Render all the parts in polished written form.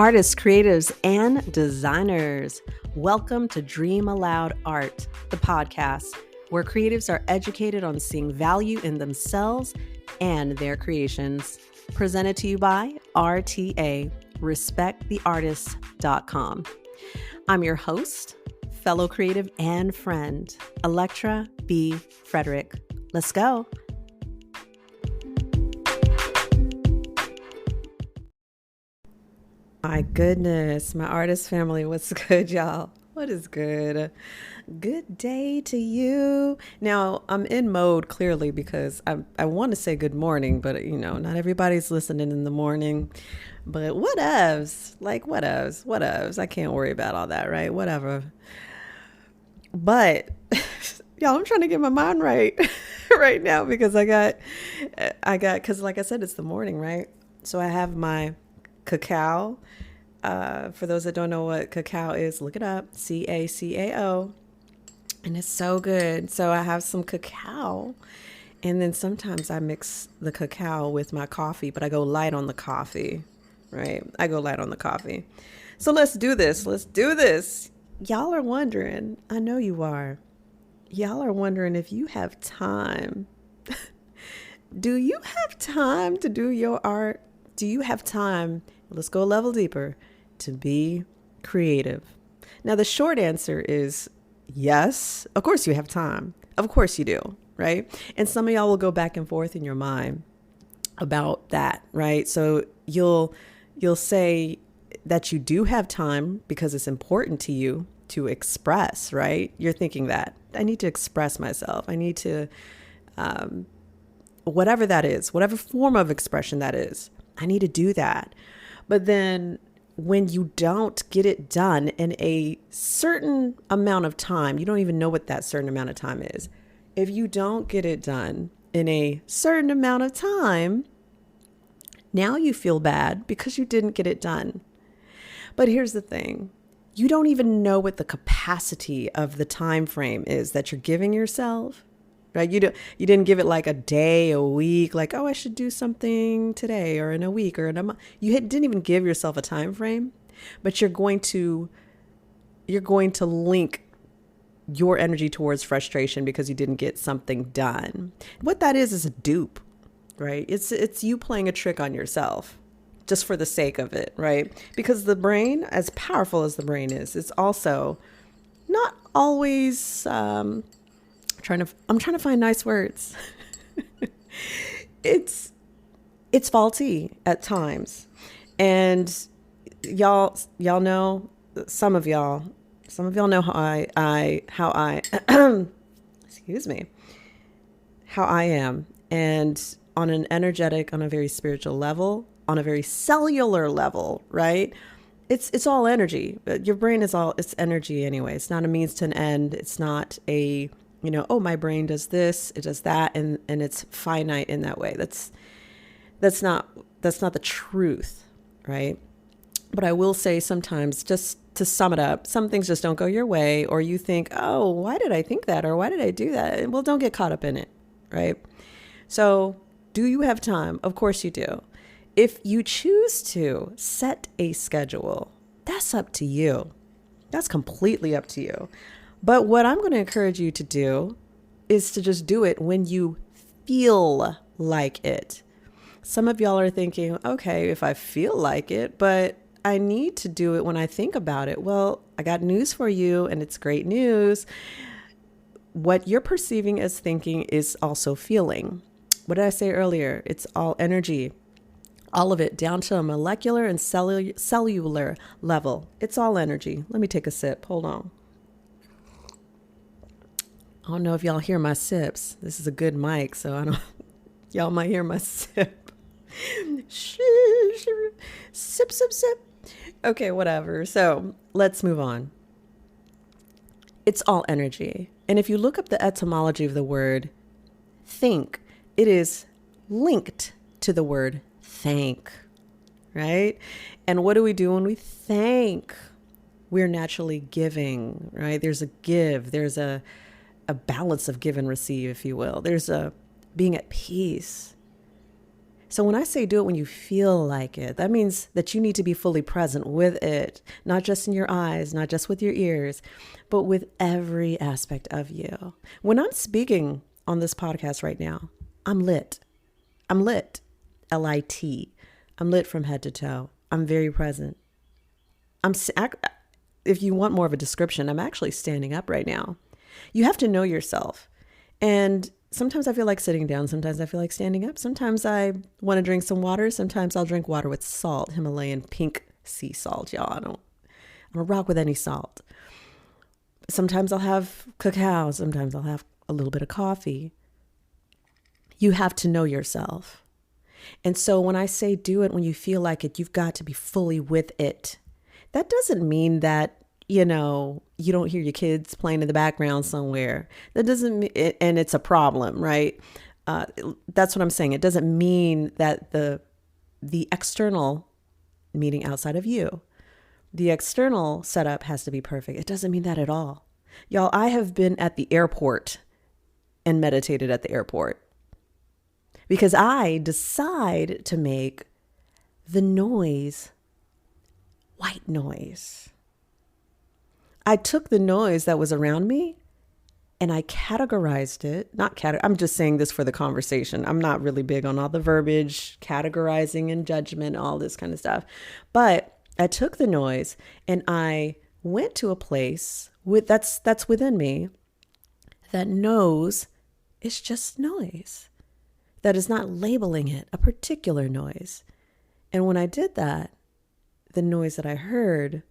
Artists, creatives, and designers, welcome to Dream Aloud Art, the podcast where creatives are educated on seeing value in themselves and their creations. Presented to you by RTA, respecttheartist.com. I'm your host, fellow creative and friend, Electra B. Frederick. Let's go. My goodness, my artist family, what's good, y'all? What is good? Good day to you. Now, I'm in mode clearly because I want to say good morning, but not everybody's listening in the morning. But whatevs, whatevs. I can't worry about all that, right? Whatever. But y'all, I'm trying to get my mind right right now because because like I said, it's the morning, right? So I have my cacao. For those that don't know what cacao is, look it up, CACAO, and it's so good. So I have some cacao, and then sometimes I mix the cacao with my coffee, but I go light on the coffee, right? I go light on the coffee. So let's do this. Y'all are wondering, I know you are. Y'all are wondering if you have time. Do you have time to do your art? Do you have time? Let's go a level deeper, to be creative. Now, the short answer is yes. Of course you have time. Of course you do, right? And some of y'all will go back and forth in your mind about that, right? So you'll say that you do have time because it's important to you to express, right? You're thinking that I need to express myself. I need to, whatever that is, whatever form of expression that is, I need to do that. But then when you don't get it done in a certain amount of time, you don't even know what that certain amount of time is. If you don't get it done in a certain amount of time, now you feel bad because you didn't get it done. But here's the thing. You don't even know what the capacity of the time frame is that you're giving yourself. Right? You didn't give it like a day, a week, like, oh, I should do something today or in a week or in a month. You didn't even give yourself a time frame, but you're going to link your energy towards frustration because you didn't get something done. What that is a dupe, right? It's you playing a trick on yourself just for the sake of it, right? Because the brain, as powerful as the brain is, it's also not always, I'm trying to find nice words. It's faulty at times. And y'all know, some of y'all know how I excuse me, how I am. And on an energetic, on a very spiritual level, on a very cellular level, right? It's all energy. Your brain it's energy anyway. It's not a means to an end. It's not a my brain does this, it does that, and it's finite in that way. That's not the truth, right? But I will say sometimes, just to sum it up, some things just don't go your way, or you think, oh, why did I think that, or why did I do that? Well, don't get caught up in it, right? So, do you have time? Of course you do. If you choose to set a schedule, that's up to you. That's completely up to you. But what I'm going to encourage you to do is to just do it when you feel like it. Some of y'all are thinking, okay, if I feel like it, but I need to do it when I think about it. Well, I got news for you, and it's great news. What you're perceiving as thinking is also feeling. What did I say earlier? It's all energy. All of it, down to a molecular and cellular level. It's all energy. Let me take a sip. Hold on. I don't know if y'all hear my sips. This is a good mic, so y'all might hear my sip. Sip, sip, sip. Okay, whatever. So let's move on. It's all energy. And if you look up the etymology of the word think, it is linked to the word thank, right? And what do we do when we thank? We're naturally giving, right? There's a give. There's a balance of give and receive, if you will. There's a being at peace. So when I say do it when you feel like it, that means that you need to be fully present with it, not just in your eyes, not just with your ears, but with every aspect of you. When I'm speaking on this podcast right now, I'm lit. I'm lit. L-I-T. I'm lit from head to toe. I'm very present. If you want more of a description, I'm actually standing up right now. You have to know yourself. And sometimes I feel like sitting down. Sometimes I feel like standing up. Sometimes I want to drink some water. Sometimes I'll drink water with salt, Himalayan pink sea salt, y'all. I don't rock with any salt. Sometimes I'll have cacao. Sometimes I'll have a little bit of coffee. You have to know yourself. And so when I say do it when you feel like it, you've got to be fully with it. That doesn't mean that, you don't hear your kids playing in the background somewhere. That doesn't mean, and it's a problem, right? That's what I'm saying. It doesn't mean that the external, meaning outside of you, the external setup has to be perfect. It doesn't mean that at all. Y'all, I have been at the airport and meditated at the airport because I decide to make the noise white noise. I took the noise that was around me and I categorized it. I'm just saying this for the conversation. I'm not really big on all the verbiage, categorizing and judgment, all this kind of stuff. But I took the noise and I went to a place that's within me that knows it's just noise, that is not labeling it a particular noise. And when I did that, the noise that I heard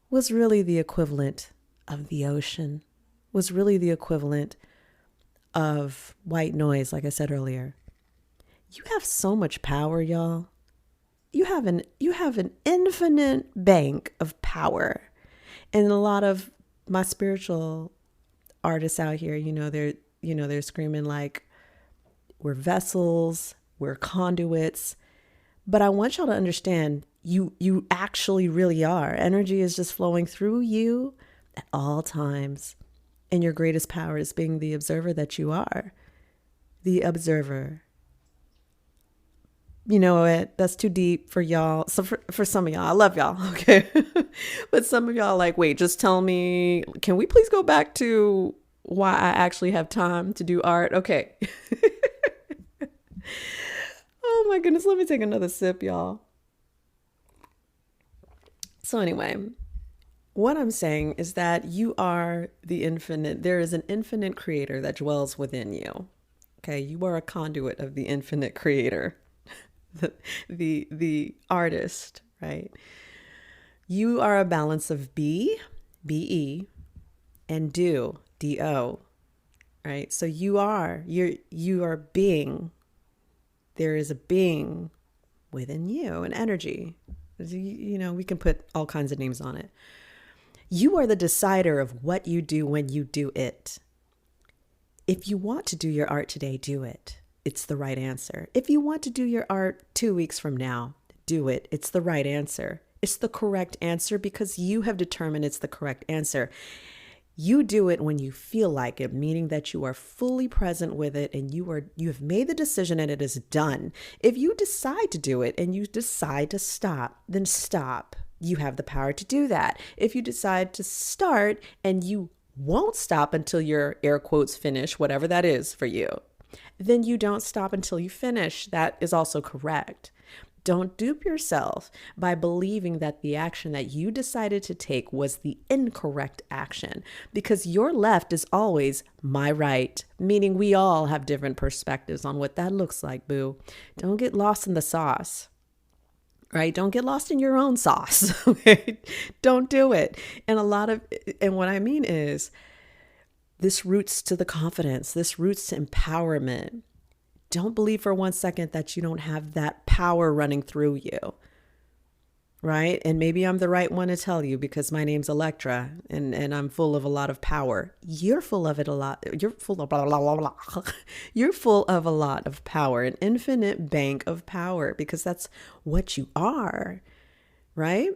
was really the equivalent of the ocean, was really the equivalent of white noise, like I said earlier. You have so much power, y'all. You have an infinite bank of power. And a lot of my spiritual artists out here, they're screaming like, we're vessels, we're conduits. But I want y'all to understand, you actually really are. Energy is just flowing through you at all times. And your greatest power is being the observer that you are. The observer. You know what? That's too deep for y'all. So for some of y'all, I love y'all, okay? But some of y'all like, wait, just tell me, can we please go back to why I actually have time to do art? Okay. Oh my goodness, let me take another sip, y'all. So anyway, what I'm saying is that you are the infinite. There is an infinite creator that dwells within you. Okay, you are a conduit of the infinite creator, the artist, right? You are a balance of be, and do, do, right? So you are being. There is a being within you, an energy. We can put all kinds of names on it. You are the decider of what you do when you do it. If you want to do your art today, do it. It's the right answer. If you want to do your art 2 weeks from now, do it. It's the right answer. It's the correct answer because you have determined it's the correct answer. You do it when you feel like it, meaning that you are fully present with it and you have made the decision and it is done. If you decide to do it and you decide to stop, then stop. You have the power to do that. If you decide to start and you won't stop until your air quotes finish, whatever that is for you, then you don't stop until you finish. That is also correct. Don't dupe yourself by believing that the action that you decided to take was the incorrect action, because your left is always my right, meaning we all have different perspectives on what that looks like, boo. Don't get lost in the sauce, right? Don't get lost in your own sauce. Okay? Don't do it. And what I mean is this roots to the confidence, this roots to empowerment. Don't believe for 1 second that you don't have that power running through you, right? And maybe I'm the right one to tell you because my name's Electra and I'm full of a lot of power. You're full of it a lot. You're full of blah, blah, blah, blah. You're full of a lot of power, an infinite bank of power, because that's what you are, right?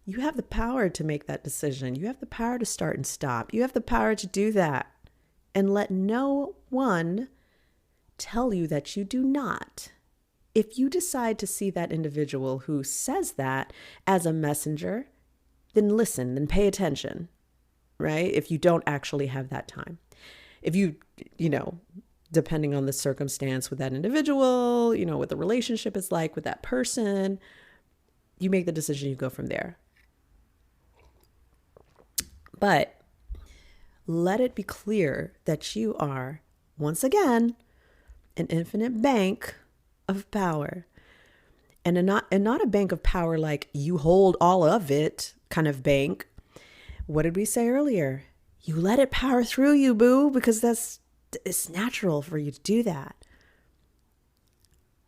You have the power to make that decision. You have the power to start and stop. You have the power to do that and let no one tell you that you do not. if you decide to see that individual who says that as a messenger, then listen, then pay attention, right? If you don't actually have that time. If you, depending on the circumstance with that individual, what the relationship is like with that person, you make the decision, you go from there. But let it be clear that you are, once again, an infinite bank of power. And not a bank of power like you hold all of it kind of bank. What did we say earlier? You let it power through you, boo, because it's natural for you to do that.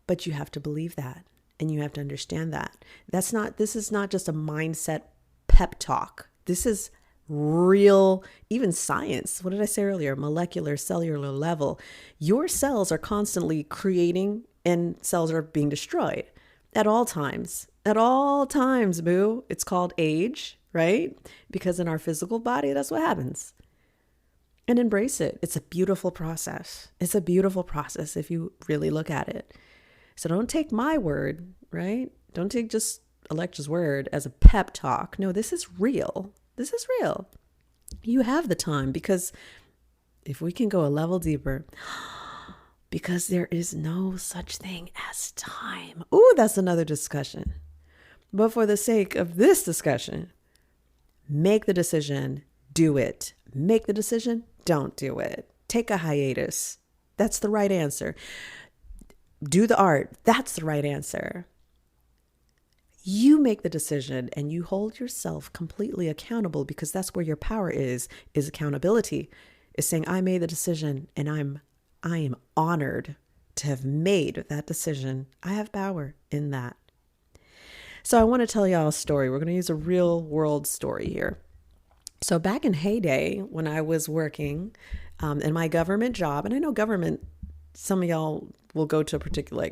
But you have to believe that, and you have to understand that. This is not just a mindset pep talk. This is real, even science. What did I say earlier? Molecular, cellular level. Your cells are constantly creating and cells are being destroyed at all times. At all times, boo. It's called age, right? Because in our physical body, that's what happens. And embrace it. It's a beautiful process. It's a beautiful process if you really look at it. So don't take my word, right? Don't take just Electra's word as a pep talk. No, this is real. This is real. You have the time, because if we can go a level deeper, because there is no such thing as time. Ooh, that's another discussion. But for the sake of this discussion, make the decision, do it. Make the decision, don't do it. Take a hiatus. That's the right answer. Do the art. That's the right answer. You make the decision and you hold yourself completely accountable, because that's where your power is accountability. Is saying, I made the decision and I am honored to have made that decision. I have power in that. So I want to tell y'all a story. We're going to use a real world story here. So back in heyday, when I was working in my government job, and I know government, some of y'all will go to a particular,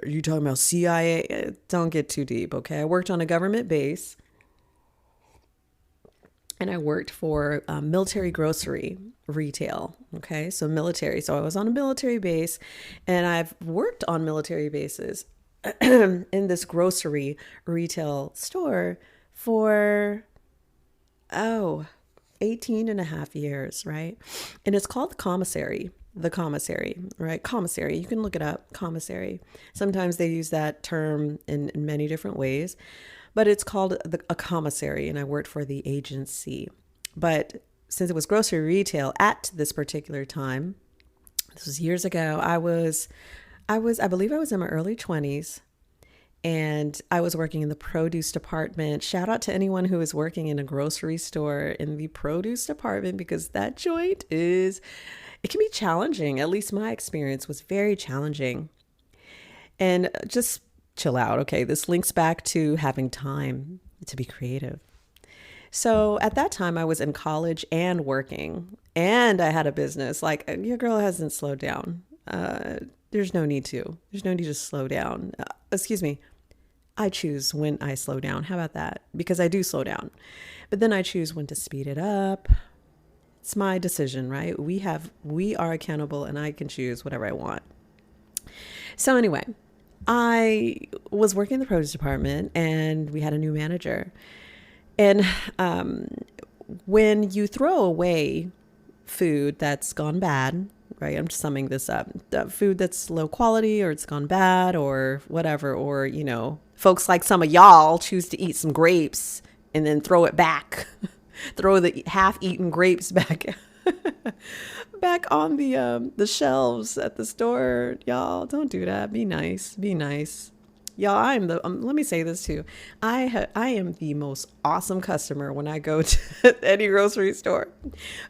are you talking about CIA? Don't get too deep, okay? I worked on a government base, and I worked for military grocery retail, okay? So military. So I was on a military base, and I've worked on military bases in this grocery retail store for 18 and a half years, right? And it's called the commissary, right? Commissary. You can look it up, commissary. Sometimes they use that term in many different ways, but it's called a commissary, and I worked for the agency. But since it was grocery retail at this particular time, this was years ago, I believe I was in my early 20s. And I was working in the produce department. Shout out to anyone who is working in a grocery store in the produce department, because that joint it can be challenging. At least my experience was very challenging. And just chill out. Okay, this links back to having time to be creative. So at that time, I was in college and working, and I had a business. Like, your girl hasn't slowed down. There's no need to. There's no need to slow down. Excuse me. I choose when I slow down. How about that? Because I do slow down. But then I choose when to speed it up. It's my decision, right? We are accountable, and I can choose whatever I want. So anyway, I was working in the produce department, and we had a new manager. And when you throw away food that's gone bad, right? I'm just summing this up. The food that's low quality, or it's gone bad, or whatever, or, folks like some of y'all choose to eat some grapes and then throw it back, throw the half-eaten grapes back on the shelves at the store. Y'all, don't do that. Be nice. Be nice. Y'all, let me say this too. I am the most awesome customer when I go to any grocery store,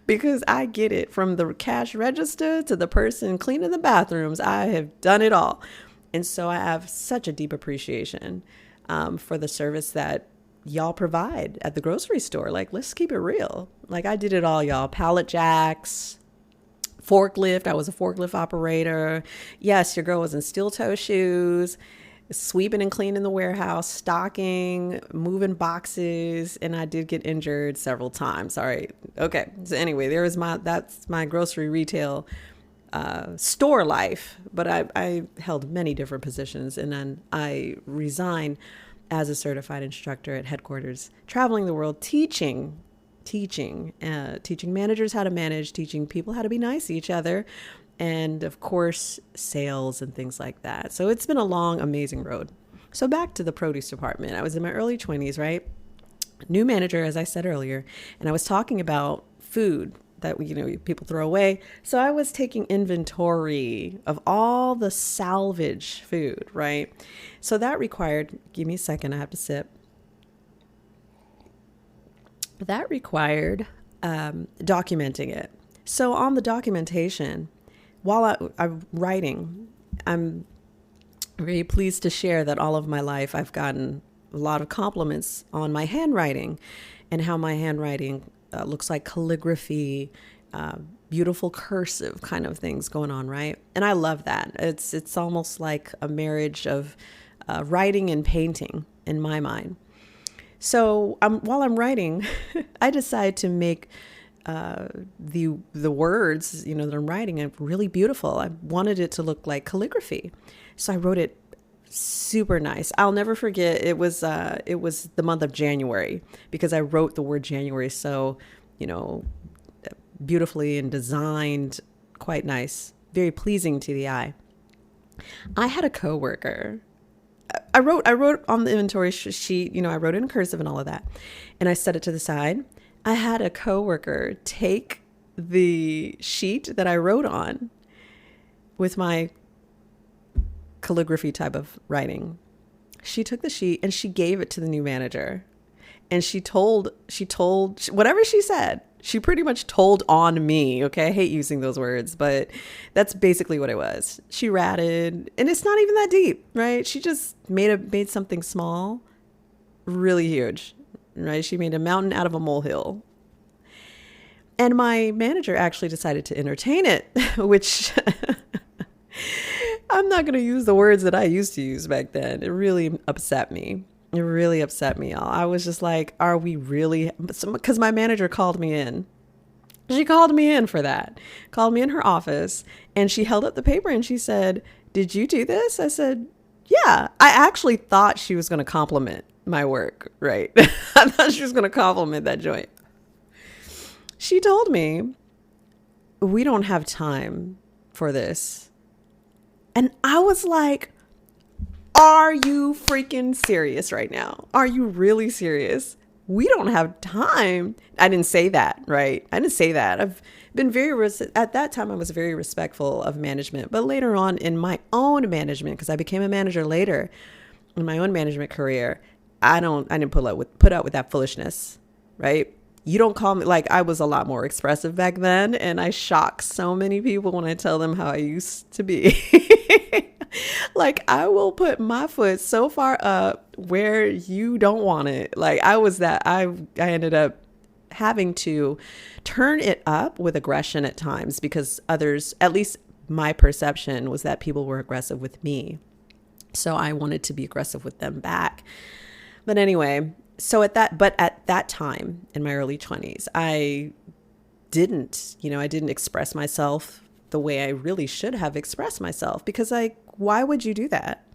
because I get it from the cash register to the person cleaning the bathrooms. I have done it all. And so I have such a deep appreciation for the service that y'all provide at the grocery store. Like, let's keep it real. Like, I did it all, y'all. Pallet jacks, forklift. I was a forklift operator. Yes, your girl was in steel toe shoes, sweeping and cleaning the warehouse, stocking, moving boxes, and I did get injured several times. All right. Okay. So anyway, that's my grocery retail store life, but I held many different positions, and then I resigned as a certified instructor at headquarters, traveling the world, teaching managers how to manage, teaching people how to be nice to each other, and of course, sales and things like that. So it's been a long, amazing road. So back to the produce department. I was in my early 20s, right? New manager, as I said earlier, and I was talking about food that people throw away. So I was taking inventory of all the salvage food, right? So that required, give me a second, I have to sip. That required documenting it. So on the documentation, while I'm writing, I'm very pleased to share that all of my life I've gotten a lot of compliments on my handwriting and how my handwriting looks like calligraphy, beautiful cursive kind of things going on, right? And I love that. It's almost like a marriage of writing and painting in my mind. So while I'm writing, I decide to make the words, that I'm writing really beautiful. I wanted it to look like calligraphy. So I wrote it super nice. I'll never forget. It was the month of January, because I wrote the word January so, beautifully and designed, quite nice, very pleasing to the eye. I had a coworker. I wrote on the inventory sheet, I wrote it in cursive and all of that, and I set it to the side. I had a coworker take the sheet that I wrote on with my calligraphy type of writing. She took the sheet and she gave it to the new manager, and she told whatever she said, she pretty much told on me. Okay. I hate using those words, but that's basically what it was. She ratted, and it's not even that deep, right? She just made something small, really huge, right? She made a mountain out of a molehill. And my manager actually decided to entertain it, which I'm not going to use the words that I used to use back then. It really upset me. It really upset me, y'all. I was just like, are we really? Because my manager called me in. She called me in for that. Called me in her office, and she held up the paper and she said, "Did you do this?" I said, "Yeah." I actually thought she was going to compliment my work, right? I thought she was going to compliment that joint. She told me, "We don't have time for this." And I was like, are you freaking serious right now? Are you really serious? We don't have time. I didn't say that, right? I didn't say that. I've been at that time, I was very respectful of management. But later on in my own management, because I became a manager later in my own management career, I didn't put out with that foolishness, right? You don't call me, like, I was a lot more expressive back then, and I shock so many people when I tell them how I used to be. Like, I will put my foot so far up where you don't want it. Like, I ended up having to turn it up with aggression at times, because others, at least my perception was that people were aggressive with me. So I wanted to be aggressive with them back. But anyway, at that time in my early 20s, I didn't express myself the way I really should have expressed myself, because why would you do that?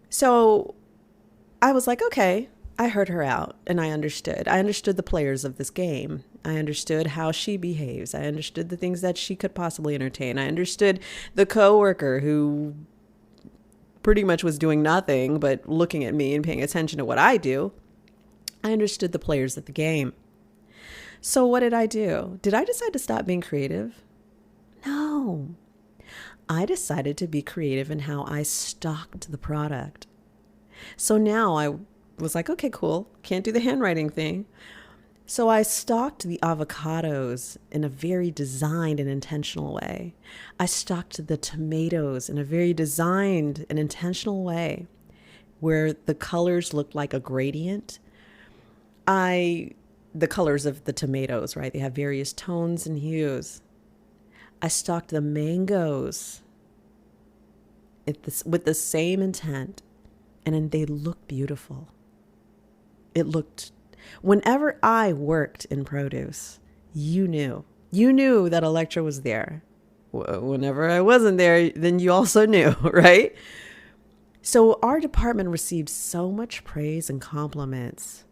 So I was like, okay, I heard her out, and I understood. I understood the players of this game. I understood how she behaves. I understood the things that she could possibly entertain. I understood the coworker who pretty much was doing nothing but looking at me and paying attention to what I do. I understood the players of the game. So what did I do? Did I decide to stop being creative? No. I decided to be creative in how I stocked the product. So now I was like, okay, cool. Can't do the handwriting thing. So I stocked the avocados in a very designed and intentional way. I stocked the tomatoes in a very designed and intentional way, where the colors looked like a gradient. The colors of the tomatoes, right? They have various tones and hues. I stocked the mangoes with the same intent, and then they look beautiful. Whenever I worked in produce, you knew that Electra was there. Whenever I wasn't there, then you also knew, right? So our department received so much praise and compliments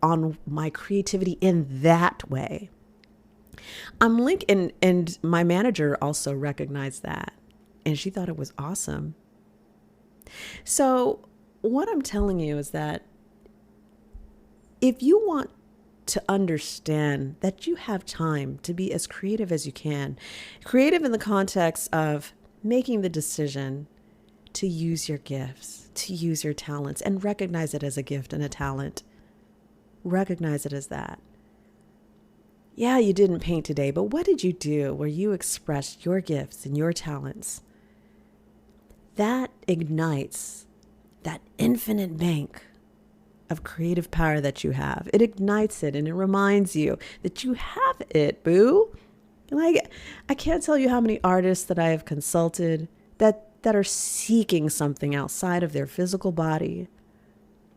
on my creativity in that way. I'm linking, and my manager also recognized that, and she thought it was awesome. So what I'm telling you is that if you want to understand that you have time to be as creative as you can, creative in the context of making the decision to use your gifts, to use your talents, and recognize it as a gift and a talent. Recognize it as that. Yeah, you didn't paint today, but what did you do where you expressed your gifts and your talents? That ignites that infinite bank of creative power that you have. It ignites it and it reminds you that you have it, boo. Like, I can't tell you how many artists that I have consulted that are seeking something outside of their physical body.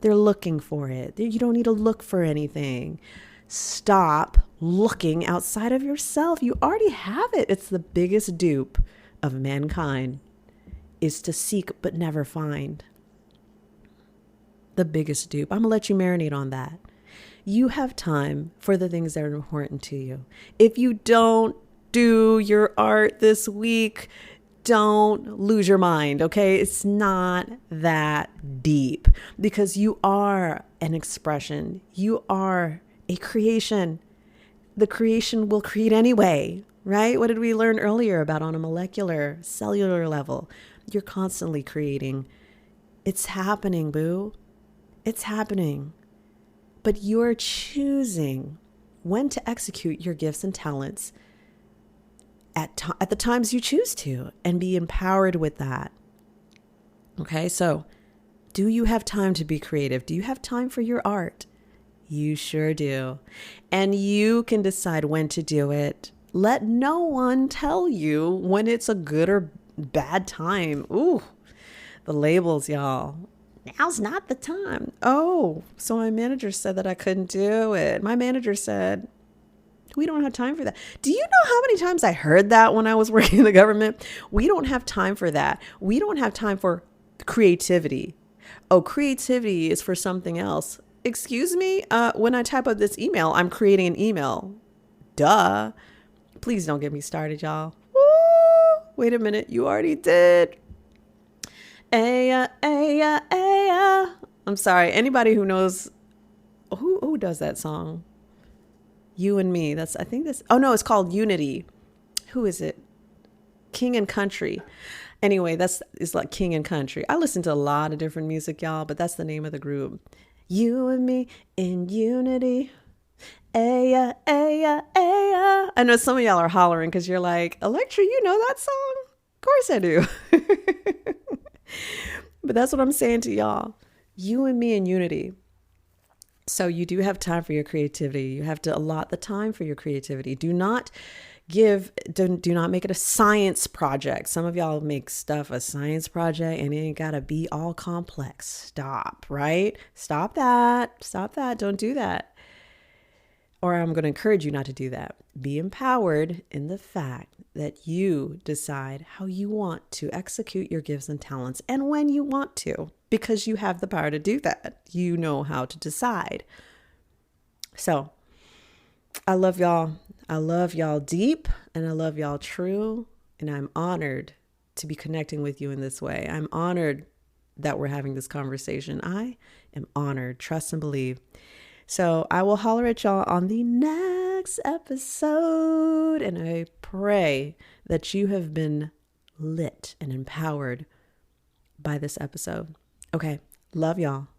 They're looking for it. You don't need to look for anything. Stop looking outside of yourself. You already have it. It's the biggest dupe of mankind, is to seek but never find. The biggest dupe. I'm going to let you marinate on that. You have time for the things that are important to you. If you don't do your art this week, don't lose your mind, okay? It's not that deep, because you are an expression. You are a creation. The creation will create anyway, right? What did we learn earlier about on a molecular, cellular level? You're constantly creating. It's happening, boo. It's happening. But you're choosing when to execute your gifts and talents at the times you choose to, and be empowered with that. Okay, so do you have time to be creative? Do you have time for your art? You sure do. And you can decide when to do it. Let no one tell you when it's a good or bad time. Ooh, the labels, y'all. Now's not the time. Oh, so my manager said that I couldn't do it. My manager said, we don't have time for that. Do you know how many times I heard that when I was working in the government? We don't have time for that. We don't have time for creativity. Oh, creativity is for something else. Excuse me? When I type up this email, I'm creating an email. Duh. Please don't get me started, y'all. Woo! Wait a minute. You already did. I'm sorry. Anybody who knows, who does that song? You and Me. I think this. Oh no, it's called Unity. Who is it? King and Country. Anyway, it's like King and Country. I listen to a lot of different music, y'all, but that's the name of the group. You and me in unity. Aya, aya, aya. I know some of y'all are hollering because you're like, Electra, you know that song? Of course I do. But that's what I'm saying to y'all. You and me in unity. So you do have time for your creativity. You have to allot the time for your creativity. Do not make it a science project. Some of y'all make stuff a science project and it ain't gotta be all complex. Stop, right? Stop that. Don't do that. Or I'm going to encourage you not to do that. Be empowered in the fact that you decide how you want to execute your gifts and talents and when you want to, because you have the power to do that. You know how to decide. So I love y'all. I love y'all deep and I love y'all true. And I'm honored to be connecting with you in this way. I'm honored that we're having this conversation. I am honored. Trust and believe. So I will holler at y'all on the next episode. And I pray that you have been lit and empowered by this episode. Okay. Love y'all.